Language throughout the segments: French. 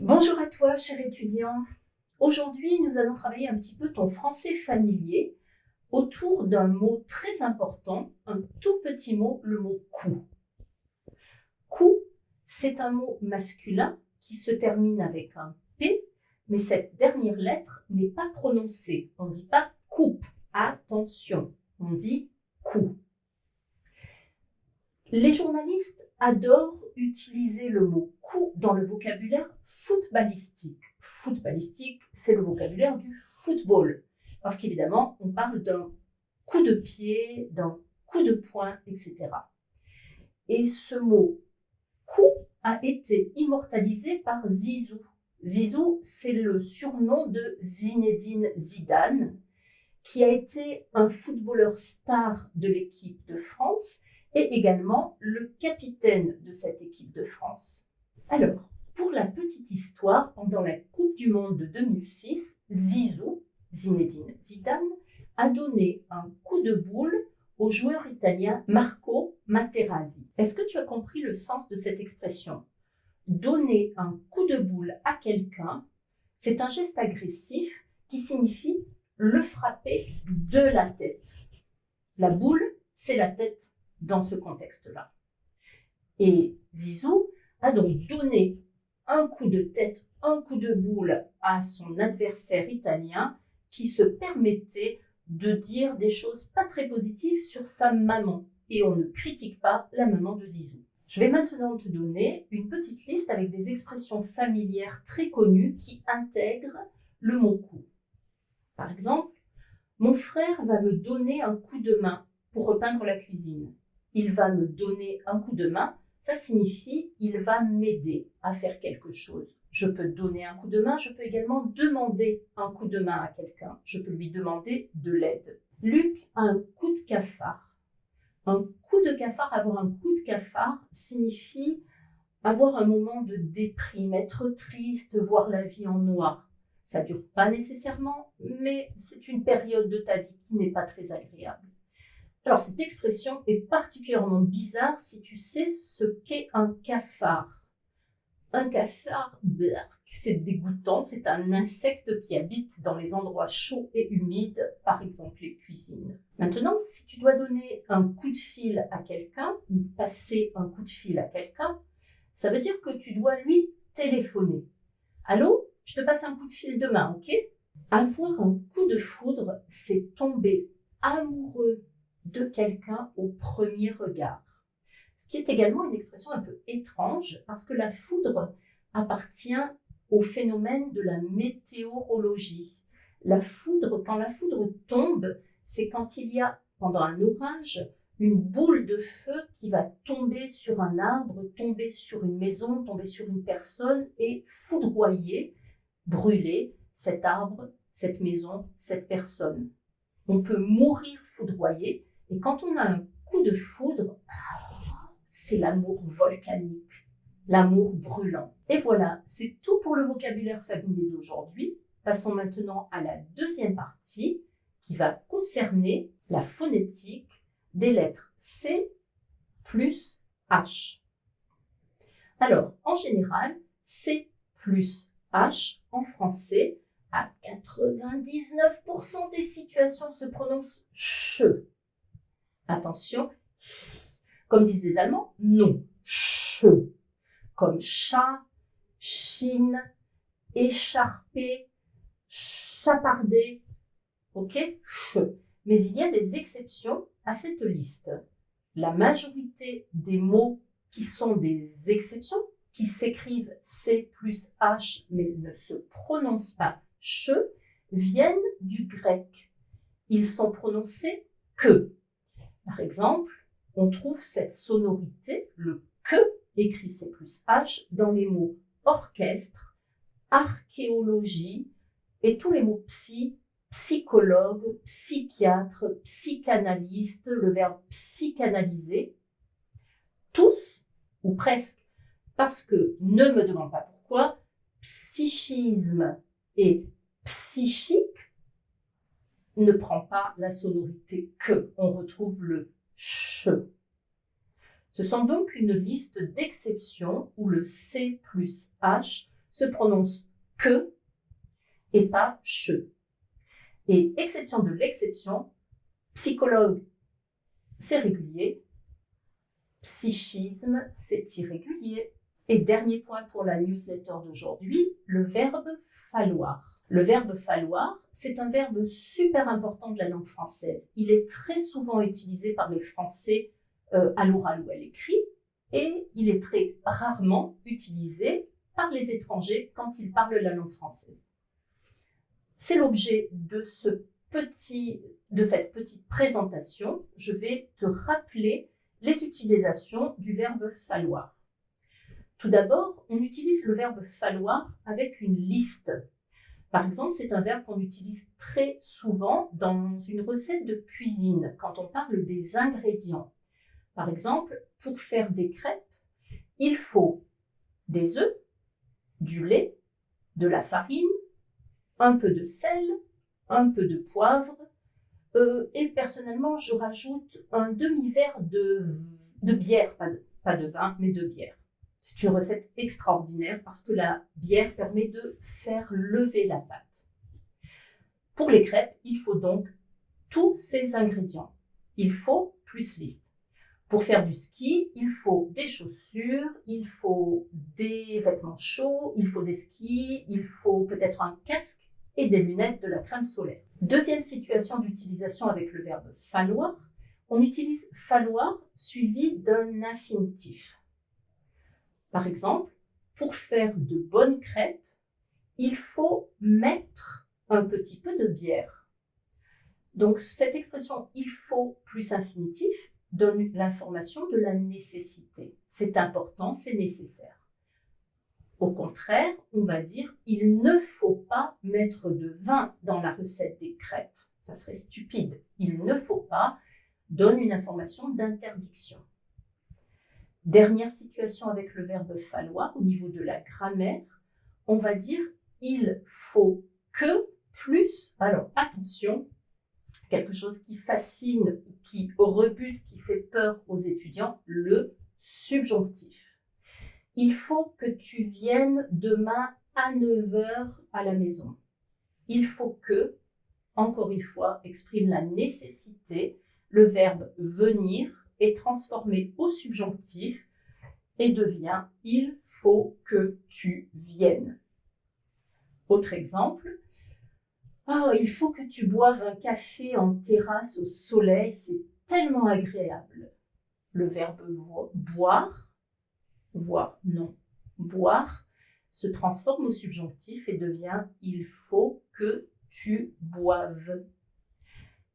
Bonjour à toi, cher étudiant. Aujourd'hui, nous allons travailler un petit peu ton français familier autour d'un mot très important, un tout petit mot, le mot coup. Coup, c'est un mot masculin qui se termine avec un P, mais cette dernière lettre n'est pas prononcée. On ne dit pas coupe, attention, on dit coup. Les journalistes adorent utiliser le mot coup dans le vocabulaire footballistique. Footballistique, c'est le vocabulaire du football. Parce qu'évidemment, on parle d'un coup de pied, d'un coup de poing, etc. Et ce mot coup a été immortalisé par Zizou. Zizou, c'est le surnom de Zinedine Zidane, qui a été un footballeur star de l'équipe de France et également le capitaine de cette équipe de France. Alors, pour la petite histoire, pendant la Coupe du Monde de 2006, Zizou, Zinedine Zidane, a donné un coup de boule au joueur italien Marco Materazzi. Est-ce que tu as compris le sens de cette expression? Donner un coup de boule à quelqu'un, c'est un geste agressif qui signifie le frapper de la tête. La boule, c'est la tête dans ce contexte-là. Et Zizou a donc donné un coup de tête, un coup de boule à son adversaire italien qui se permettait de dire des choses pas très positives sur sa maman. Et on ne critique pas la maman de Zizou. Je vais maintenant te donner une petite liste avec des expressions familières très connues qui intègrent le mot coup. Par exemple, mon frère va me donner un coup de main pour repeindre la cuisine. Il va me donner un coup de main, ça signifie il va m'aider à faire quelque chose. Je peux donner un coup de main, je peux également demander un coup de main à quelqu'un. Je peux lui demander de l'aide. Luc a un coup de cafard. Un coup de cafard, avoir un coup de cafard signifie avoir un moment de déprime, être triste, voir la vie en noir. Ça ne dure pas nécessairement, mais c'est une période de ta vie qui n'est pas très agréable. Alors, cette expression est particulièrement bizarre si tu sais ce qu'est un cafard. Un cafard, c'est dégoûtant, c'est un insecte qui habite dans les endroits chauds et humides, par exemple les cuisines. Maintenant, si tu dois donner un coup de fil à quelqu'un ou passer un coup de fil à quelqu'un, ça veut dire que tu dois lui téléphoner. Allô, je te passe un coup de fil demain, ok? Avoir un coup de foudre, c'est tomber amoureux de quelqu'un au premier regard. Ce qui est également une expression un peu étrange parce que la foudre appartient au phénomène de la météorologie. La foudre, quand la foudre tombe, c'est quand il y a, pendant un orage, une boule de feu qui va tomber sur un arbre, tomber sur une maison, tomber sur une personne et foudroyer, brûler cet arbre, cette maison, cette personne. On peut mourir foudroyé et quand on a un coup de foudre, c'est l'amour volcanique, l'amour brûlant. Et voilà, c'est tout pour le vocabulaire familier d'aujourd'hui. Passons maintenant à la deuxième partie qui va concerner la phonétique des lettres C plus H. Alors, en général, C plus H en français, à 99% des situations se prononce che. Attention, comme disent les Allemands, non, che. Comme chat, chine, écharpé, chapardé, ok, che. Mais il y a des exceptions à cette liste. La majorité des mots qui sont des exceptions, qui s'écrivent C plus H mais ne se prononcent pas che, viennent du grec. Ils sont prononcés que. Par exemple, on trouve cette sonorité, le que, écrit C plus H, dans les mots orchestre, archéologie et tous les mots psy, psychologue, psychiatre, psychanalyste, le verbe psychanalyser, tous ou presque, parce que ne me demande pas pourquoi, psychisme et psychique ne prend pas la sonorité que, on retrouve le che. Ce sont donc une liste d'exceptions où le C plus H se prononce que et pas che. Et exception de l'exception, psychologue, c'est régulier, psychisme, c'est irrégulier. Et dernier point pour la newsletter d'aujourd'hui, le verbe falloir. Le verbe falloir, c'est un verbe super important de la langue française. Il est très souvent utilisé par les Français à l'oral ou à l'écrit, et il est très rarement utilisé par les étrangers quand ils parlent la langue française. C'est l'objet de cette petite présentation. Je vais te rappeler les utilisations du verbe falloir. Tout d'abord, on utilise le verbe falloir avec une liste. Par exemple, c'est un verbe qu'on utilise très souvent dans une recette de cuisine, quand on parle des ingrédients. Par exemple, pour faire des crêpes, il faut des œufs, du lait, de la farine, un peu de sel, un peu de poivre, et personnellement, je rajoute un demi-verre de bière, pas de vin, mais de bière. C'est une recette extraordinaire parce que la bière permet de faire lever la pâte. Pour les crêpes, il faut donc tous ces ingrédients. Il faut plus liste. Pour faire du ski, il faut des chaussures, il faut des vêtements chauds, il faut des skis, il faut peut-être un casque et des lunettes, de la crème solaire. Deuxième situation d'utilisation avec le verbe falloir, on utilise falloir suivi d'un infinitif. Par exemple, pour faire de bonnes crêpes, il faut mettre un petit peu de bière. Donc cette expression « il faut » plus infinitif donne l'information de la nécessité. C'est important, c'est nécessaire. Au contraire, on va dire « il ne faut pas mettre de vin dans la recette des crêpes ». Ça serait stupide. « Il ne faut pas » donne une information d'interdiction. Dernière situation avec le verbe falloir, au niveau de la grammaire, on va dire « il faut que » plus, alors attention, quelque chose qui fascine, qui rebute, qui fait peur aux étudiants, le subjonctif. Il faut que tu viennes demain à 9h à la maison. Il faut que, encore une fois, exprime la nécessité. Le verbe venir est transformé au subjonctif et devient « il faut que tu viennes ». Autre exemple, « Oh, il faut que tu boives un café en terrasse au soleil, c'est tellement agréable ». Le verbe boire, boire, se transforme au subjonctif et devient « il faut que tu boives ».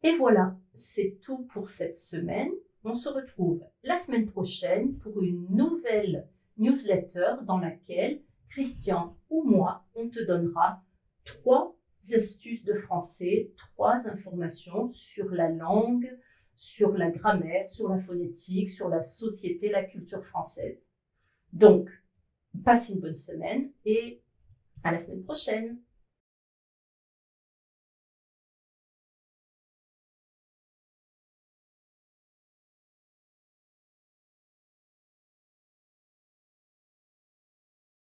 Et voilà, c'est tout pour cette semaine. On se retrouve la semaine prochaine pour une nouvelle newsletter dans laquelle Christian ou moi, on te donnera 3 astuces de français, 3 informations sur la langue, sur la grammaire, sur la phonétique, sur la société, la culture française. Donc, passe une bonne semaine et à la semaine prochaine.